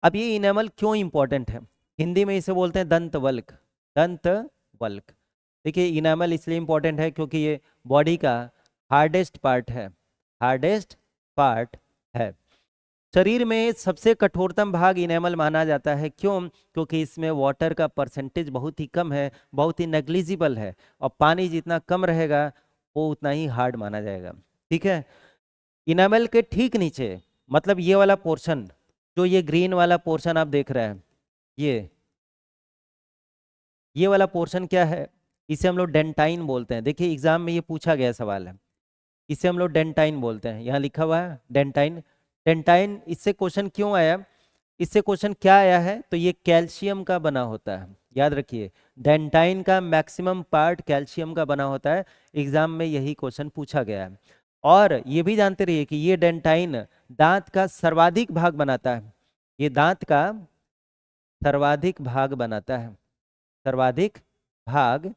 अब ये इनेमल क्यों इंपॉर्टेंट है? हिंदी में इसे बोलते हैं दंतवल्क, दंतवल्क। देखिए इनेमल इसलिए इंपॉर्टेंट है क्योंकि ये बॉडी का हार्डेस्ट पार्ट है, हार्डेस्ट पार्ट है। शरीर में सबसे कठोरतम भाग इनेमल माना जाता है। क्यों? क्योंकि इसमें वाटर का परसेंटेज बहुत ही कम है, बहुत ही नेग्लिजिबल है, और पानी जितना कम रहेगा वो उतना ही हार्ड माना जाएगा। ठीक है, इनेमल के ठीक नीचे मतलब ये वाला पोर्शन, जो ये ग्रीन वाला पोर्शन आप देख रहे हैं, ये वाला पोर्शन क्या है? इसे हम लोग डेंटाइन बोलते हैं। देखिए एग्जाम में ये पूछा गया सवाल है, इसे हम लोग डेंटाइन बोलते हैं, यहाँ लिखा हुआ है डेंटाइन। डेंटाइन इससे क्वेश्चन क्यों आया, इससे क्वेश्चन क्या आया है? तो ये कैल्शियम का बना होता है, याद रखिए डेंटाइन का मैक्सिमम पार्ट कैल्शियम का बना होता है। एग्जाम में यही क्वेश्चन पूछा गया है। और ये भी जानते रहिए कि ये डेंटाइन दांत का सर्वाधिक भाग बनाता है, ये दांत का सर्वाधिक भाग बनाता है, सर्वाधिक भाग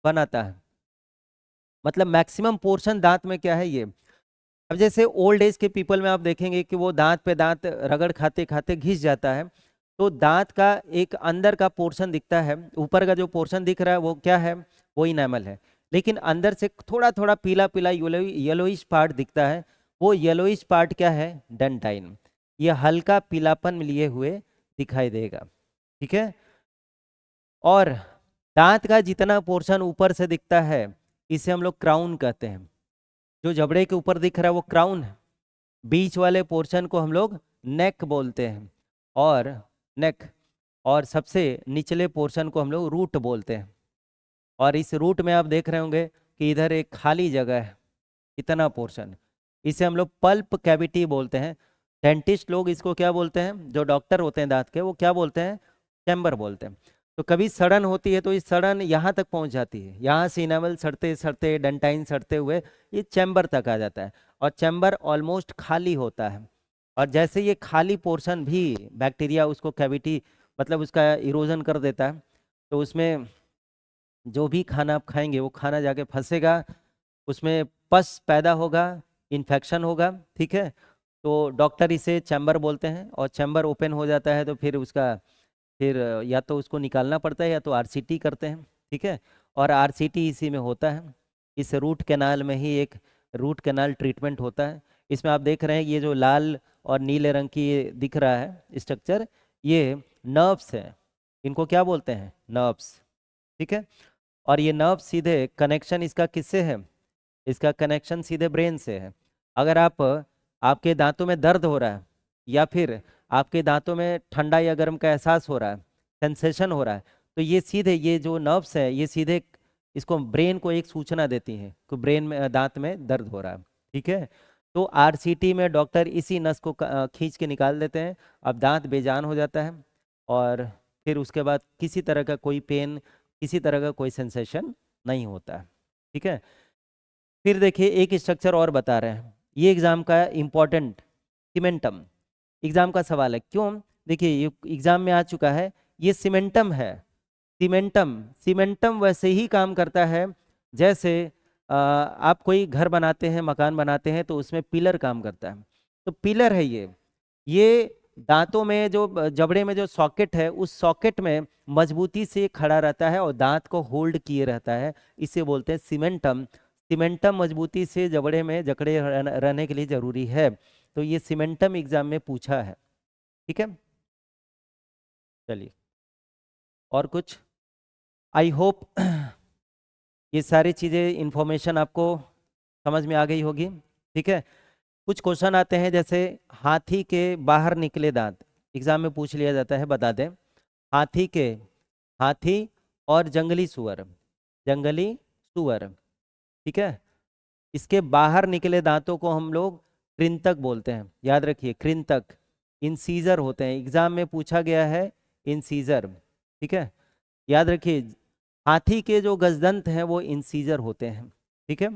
बनाता है, मतलब मैक्सिमम पोर्शन दांत में क्या है ये। अब जैसे ओल्ड एज के पीपल में आप देखेंगे कि वो दांत पे दांत रगड़ खाते खाते घिस जाता है, तो दांत का एक अंदर का पोर्शन दिखता है, ऊपर का जो पोर्शन दिख रहा है वो क्या है? वो इनेमल है। लेकिन अंदर से थोड़ा थोड़ा पीला पीला येलोइश पार्ट दिखता है, वो येलोइश पार्ट क्या है? डेंटाइन। ये हल्का पीलापन लिए हुए दिखाई देगा। ठीक है, और दांत का जितना पोर्शन ऊपर से दिखता है इसे हम लोग क्राउन कहते हैं। जो जबड़े के ऊपर दिख रहा है वो क्राउन है, बीच वाले पोर्शन को हम लोग नेक बोलते हैं, और नेक, और सबसे निचले पोर्शन को हम लोग रूट बोलते हैं। और इस रूट में आप देख रहे होंगे कि इधर एक खाली जगह है, इतना पोर्शन, इसे हम लोग पल्प कैविटी बोलते हैं। डेंटिस्ट लोग इसको क्या बोलते हैं? जो डॉक्टर होते हैं दांत के, वो क्या बोलते हैं? चैम्बर बोलते हैं। तो कभी सड़न होती है तो इस सड़न यहाँ तक पहुँच जाती है, यहाँ से इनेमल सड़ते सड़ते डेंटाइन सड़ते हुए ये चैम्बर तक आ जाता है, और चैम्बर ऑलमोस्ट खाली होता है। और जैसे ये खाली पोर्शन भी बैक्टीरिया उसको कैविटी मतलब उसका इरोजन कर देता है, तो उसमें जो भी खाना आप खाएंगे वो खाना जाके फंसेगा, उसमें पस पैदा होगा, इन्फेक्शन होगा। ठीक है, तो डॉक्टर इसे चैम्बर बोलते हैं, और चैम्बर ओपन हो जाता है तो फिर उसका फिर या तो उसको निकालना पड़ता है या तो आरसीटी करते हैं। ठीक है, और आरसीटी इसी में होता है, इस रूट कैनाल में ही एक रूट कैनाल ट्रीटमेंट होता है। इसमें आप देख रहे हैं ये जो लाल और नीले रंग की ये दिख रहा है स्ट्रक्चर, ये नर्व्स हैं, इनको क्या बोलते हैं? नर्व्स। ठीक है, और ये नर्व सीधे कनेक्शन इसका किससे है? इसका कनेक्शन सीधे ब्रेन से है। अगर आपके दांतों में दर्द हो रहा है, या फिर आपके दांतों में ठंडा या गर्म का एहसास हो रहा है, सेंसेशन हो रहा है, तो ये सीधे ये जो नर्व्स है ये सीधे इसको ब्रेन को एक सूचना देती है कि ब्रेन में दांत में दर्द हो रहा है। ठीक है, तो आरसीटी में डॉक्टर इसी नस को खींच के निकाल देते हैं, अब दांत बेजान हो जाता है, और फिर उसके बाद किसी तरह का कोई पेन, किसी तरह का कोई सेंसेशन नहीं होता है। ठीक है, फिर देखिए एक स्ट्रक्चर और बता रहे हैं, ये एग्जाम का इम्पोर्टेंट, सीमेंटम, एग्जाम का सवाल है। क्यों? देखिए ये एग्जाम में आ चुका है, ये सीमेंटम है। सीमेंटम, सीमेंटम वैसे ही काम करता है जैसे आप कोई घर बनाते हैं, मकान बनाते हैं, तो उसमें पिलर काम करता है। तो पिलर है ये दांतों में जो जबड़े में जो सॉकेट है, उस सॉकेट में मजबूती से खड़ा रहता है और दांत को होल्ड किए रहता है, इसे बोलते हैं सीमेंटम। सीमेंटम मजबूती से जबड़े में जकड़े रहने के लिए जरूरी है। तो ये सीमेंटम एग्जाम में पूछा है। ठीक है, चलिए और कुछ। आई होप ये सारी चीज़ें इंफॉर्मेशन आपको समझ में आ गई होगी। ठीक है, कुछ क्वेश्चन आते हैं जैसे हाथी के बाहर निकले दांत, एग्जाम में पूछ लिया जाता है, बता दें। हाथी के, हाथी और जंगली सुअर, जंगली सुअर, ठीक है, इसके बाहर निकले दांतों को हम लोग कृंतक बोलते हैं। याद रखिए, कृंतक इंसीजर होते हैं, एग्जाम में पूछा गया है इंसीजर। ठीक है, याद रखिए हाथी के जो गजदंत हैं वो इंसीजर होते हैं। ठीक है,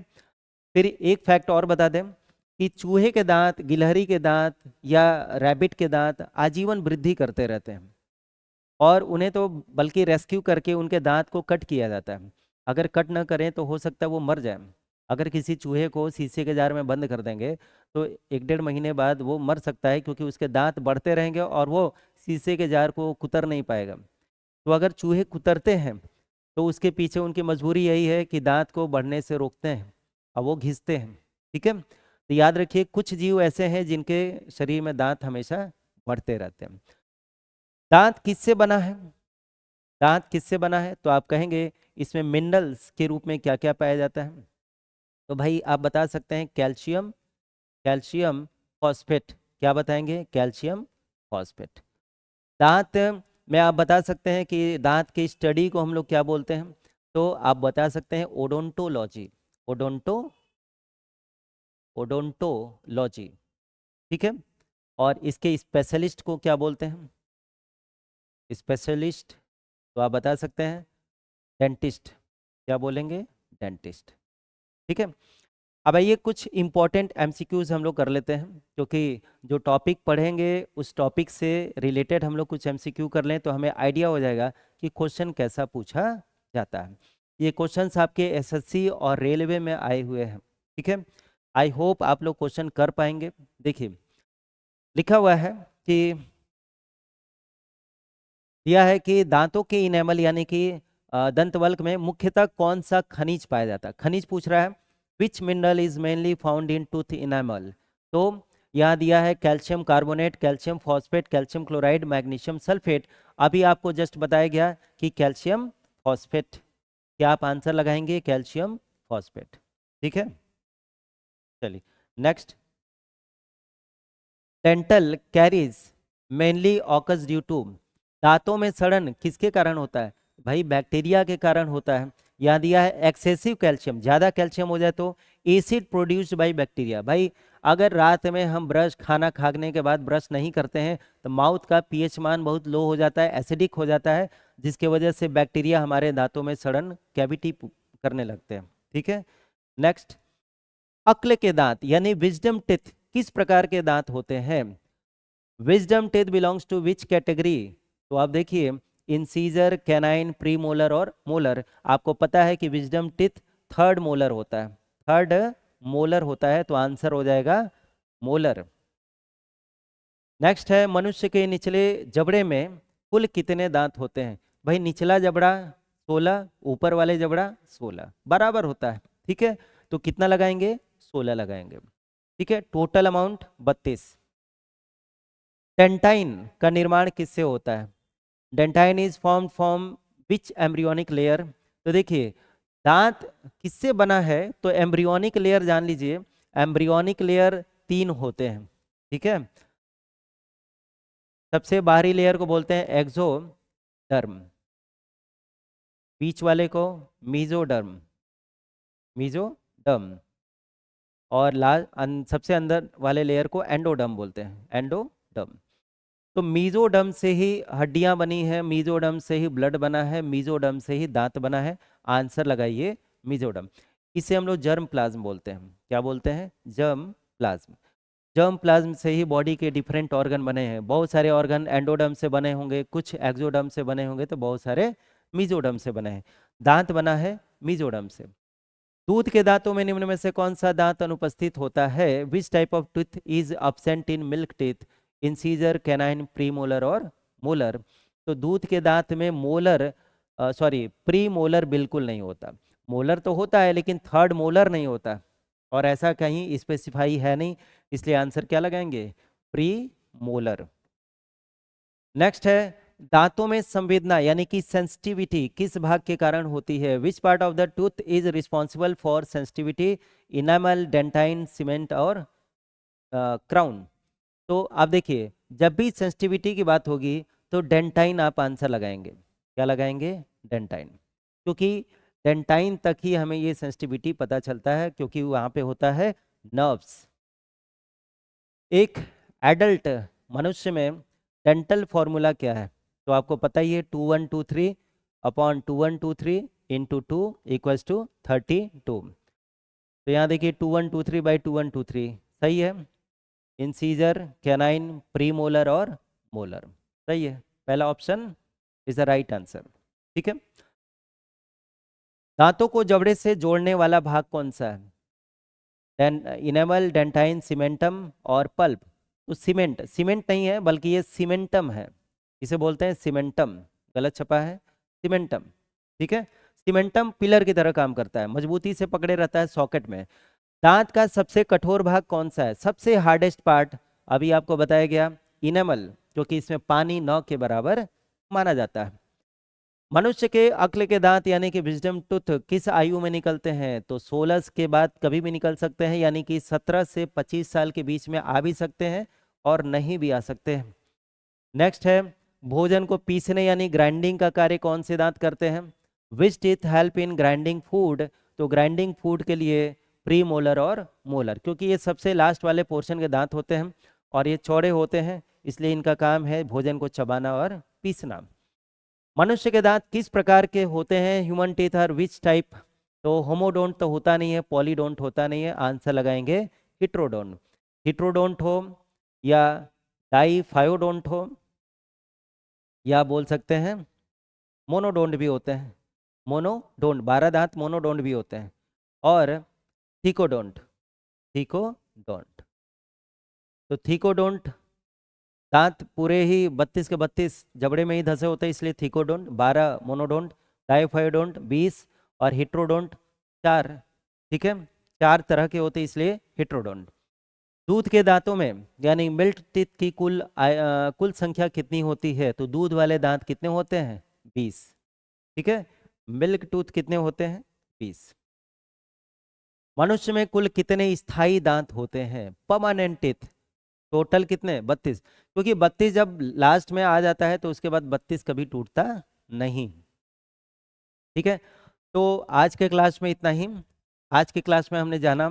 फिर एक फैक्ट और बता दें कि चूहे के दांत, गिलहरी के दांत या रैबिट के दांत आजीवन वृद्धि करते रहते हैं, और उन्हें तो बल्कि रेस्क्यू करके उनके दांत को कट किया जाता है। अगर कट ना करें तो हो सकता है वो मर जाए। अगर किसी चूहे को शीशे के जार में बंद कर देंगे तो 1-1.5 महीने बाद वो मर सकता है, क्योंकि उसके दांत बढ़ते रहेंगे और वो शीशे के जार को कुतर नहीं पाएगा। तो अगर चूहे कुतरते हैं तो उसके पीछे उनकी मजबूरी यही है कि दांत को बढ़ने से रोकते हैं और वो घिसते हैं। ठीक है, तो याद रखिए कुछ जीव ऐसे हैं जिनके शरीर में दांत हमेशा बढ़ते रहते हैं। दांत किससे बना है? दांत किससे बना है? तो आप कहेंगे इसमें मिनरल्स के रूप में क्या क्या पाया जाता है? तो भाई आप बता सकते हैं कैल्शियम, कैल्शियम फॉस्फेट। क्या बताएंगे? Calcium phosphate. दांत में आप बता सकते हैं कि दांत की स्टडी को हम लोग क्या बोलते हैं? तो आप बता सकते हैं ओडोंटोलॉजी, ओडोंटो, ओडोंटोलॉजी। ठीक है, और इसके स्पेशलिस्ट को क्या बोलते हैं? स्पेशलिस्ट, तो आप बता सकते हैं डेंटिस्ट। क्या बोलेंगे? डेंटिस्ट। ठीक है, अब आइए कुछ इंपॉर्टेंट एमसीक्यूज हम लोग कर लेते हैं, क्योंकि जो टॉपिक पढ़ेंगे उस टॉपिक से रिलेटेड हम लोग कुछ एमसीक्यू कर लें तो हमें आइडिया हो जाएगा कि क्वेश्चन कैसा पूछा जाता है। ये क्वेश्चंस आपके एसएससी और रेलवे में आए हुए हैं। ठीक है, आई होप आप लोग क्वेश्चन कर पाएंगे। देखिए लिखा हुआ है कि, दिया है कि दांतों के इनेमल यानी कि दंतवल्क में मुख्यतः कौन सा खनिज पाया जाता है? खनिज पूछ रहा है। विच mineral is mainly found in tooth enamel? तो यहाँ दिया है calcium carbonate, calcium phosphate, calcium chloride, magnesium sulphate. अभी आपको जस्ट बताया गया कि कैल्शियम फॉस्फेट। क्या आप आंसर लगाएंगे? Calcium phosphate. ठीक है, चलिए next. Dental caries mainly occurs due to, दांतों में सड़न किसके कारण होता है? भाई बैक्टीरिया के कारण होता है। यहाँ दिया है एक्सेसिव कैल्शियम, ज़्यादा कैल्शियम हो जाए तो एसिड प्रोड्यूस्ड बाय बैक्टीरिया। भाई अगर रात में हम ब्रश, खाना खाने के बाद ब्रश नहीं करते हैं तो माउथ का पीएच मान बहुत लो हो जाता है, एसिडिक हो जाता है, जिसके वजह से बैक्टीरिया हमारे दांतों में सड़न, कैविटी करने लगते हैं। ठीक है, नेक्स्ट। अक्ल के दांत यानी विजडम टिथ किस प्रकार के दांत होते हैं? Wisdom teeth belongs to which category? तो आप देखिए इंसीजर, कैनाइन, प्री मोलर और मोलर। आपको पता है कि विजडम टिथ थर्ड मोलर होता है, थर्ड मोलर होता है, तो आंसर हो जाएगा मोलर। नेक्स्ट है मनुष्य के निचले जबड़े में कुल कितने दांत होते हैं? भाई निचला जबड़ा 16, ऊपर वाले जबड़ा 16, बराबर होता है। ठीक है, तो कितना लगाएंगे? 16 लगाएंगे। ठीक है, टोटल अमाउंट 32। डेंटाइन का निर्माण किससे होता है? Dentine is form from which embryonic layer? तो देखिए दांत किससे बना है? तो एम्ब्रियोनिक लेयर जान लीजिए, एम्ब्रियोनिक लेयर 3 होते हैं। ठीक है, सबसे बाहरी लेयर को बोलते हैं एक्सोडर्म, बीच वाले को मीजोडर्म, मीजोडर्म, और सबसे अंदर वाले लेयर को एंडोडर्म बोलते हैं, एंडोडर्म। तो मीजोडर्म से ही हड्डियां बनी है, मीजोडर्म से ही ब्लड बना है, मीजोडर्म से ही दांत बना है। आंसर लगाइए मीजोडर्म। इसे हम लोग जर्म प्लाज्म बोलते हैं। क्या बोलते हैं? Germ plasm. जर्म प्लाज्म से ही बॉडी के डिफरेंट ऑर्गन बने हैं। बहुत सारे ऑर्गन एंडोडर्म से बने होंगे, कुछ एक्सोडर्म से बने होंगे, तो बहुत सारे मीजोडर्म से बने हैं। दांत बना है मीजोडर्म से। दूध के दांतों में निम्न में से कौन सा दांत अनुपस्थित होता है? Which type of tooth is absent in milk teeth? Incisor, canine, premolar और मोलर। तो दूध के दांत में मोलर, सॉरी, प्री मोलर बिल्कुल नहीं होता। मोलर तो होता है लेकिन थर्ड मोलर नहीं होता, और ऐसा कहीं स्पेसिफाई है नहीं, इसलिए आंसर क्या लगाएंगे? Pre molar. नेक्स्ट है, दांतों में संवेदना यानी कि सेंसिटिविटी किस भाग के कारण होती है? Which part of the tooth is responsible for sensitivity? Enamel, dentine, cement और क्राउन। तो आप देखिए, जब भी सेंसिटिविटी की बात होगी तो डेंटाइन आप आंसर लगाएंगे। क्या लगाएंगे? डेंटाइन। क्योंकि डेंटाइन तक ही हमें ये सेंसिटिविटी पता चलता है, क्योंकि वहाँ पे होता है नर्व्स। एक एडल्ट मनुष्य में डेंटल फॉर्मूला क्या है? तो आपको पता ही है, 2123 अपॉन 2123 इंटू 2 इक्वल्स टू 32। तो यहाँ देखिए 2123/2123 सही है। इंसीजर, कैनाइन, प्रीमोलर और मोलर। सही है, पहला option is the right answer. ठीक है। दांतों को जबड़े से जोड़ने वाला भाग कौन सा है? इनेमल, डेंटाइन, सीमेंटम और पल्प। तो सीमेंट, सीमेंट नहीं है बल्कि ये सीमेंटम है। इसे बोलते हैं सीमेंटम, गलत छपा है, सीमेंटम। ठीक है। सीमेंटम पिलर की तरह काम करता है, मजबूती से पकड़े रहता है सॉकेट में। दांत का सबसे कठोर भाग कौन सा है? सबसे हार्डेस्ट पार्ट अभी आपको बताया गया, इनेमल, क्योंकि इसमें पानी 9 के बराबर माना जाता है। मनुष्य के अक्ल के दांत यानी कि विजडम टूथ किस आयु में निकलते हैं? तो 16 के बाद कभी भी निकल सकते हैं, यानी कि 17 से 25 साल के बीच में आ भी सकते हैं और नहीं भी आ सकते हैं। नेक्स्ट है, भोजन को पीसने यानी ग्राइंडिंग का कार्य कौन से दांत करते हैं? Which teeth help in grinding food? तो ग्राइंडिंग फूड के लिए प्री मोलर और मोलर, क्योंकि ये सबसे लास्ट वाले पोर्शन के दांत होते हैं और ये चौड़े होते हैं, इसलिए इनका काम है भोजन को चबाना और पीसना। मनुष्य के दांत किस प्रकार के होते हैं? Human teeth are which type? तो होमोडोंट तो होता नहीं है, पॉलीडोंट होता नहीं है, आंसर लगाएंगे हिट्रोडोंट। हिट्रोडोंट हो या डाईफायोडोंट हो, या बोल सकते हैं मोनोडोंट भी होते हैं। मोनोडोंट, 12 दांत मोनोडोंट भी होते हैं, और थीकोडोंट, थीकोडोंट। तो थीकोडोंट दांत पूरे ही 32 के 32 जबड़े में ही धसे होते हैं, इसलिए थीकोडोंट। 12 मोनोडोंट, डाइफायोडोंट 20 और हिट्रोडोंट 4। ठीक है, 4 तरह के होते हैं, इसलिए हिट्रोडोंट। दूध के दांतों में यानी मिल्क टीथ की कुल संख्या कितनी होती है? तो दूध वाले दांत कितने होते हैं? 20। ठीक है। मिल्क टूथ कितने होते हैं? 20। मनुष्य में कुल कितने स्थायी दांत होते हैं? परमानेंट टीथ टोटल कितने? 32। क्योंकि 32 जब लास्ट में आ जाता है तो उसके बाद 32 कभी टूटता नहीं। ठीक है। तो आज के क्लास में इतना ही। आज के क्लास में हमने जाना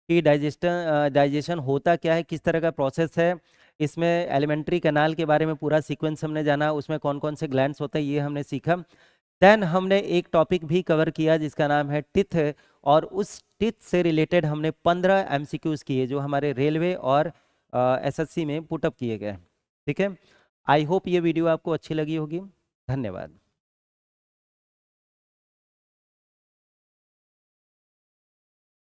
कि डाइजेशन होता क्या है, किस तरह का प्रोसेस है। इसमें एलिमेंट्री कैनाल के बारे में पूरा सीक्वेंस हमने जाना, उसमें कौन कौन से ग्लैंड्स होते हैं ये हमने सीखा। देन हमने एक टॉपिक भी कवर किया जिसका नाम है टिथ, और उस टिथ से रिलेटेड हमने 15 एमसीक्यूज किए जो हमारे रेलवे और एसएससी में पुटअप किए गए। ठीक है। आई होप ये वीडियो आपको अच्छी लगी होगी। धन्यवाद।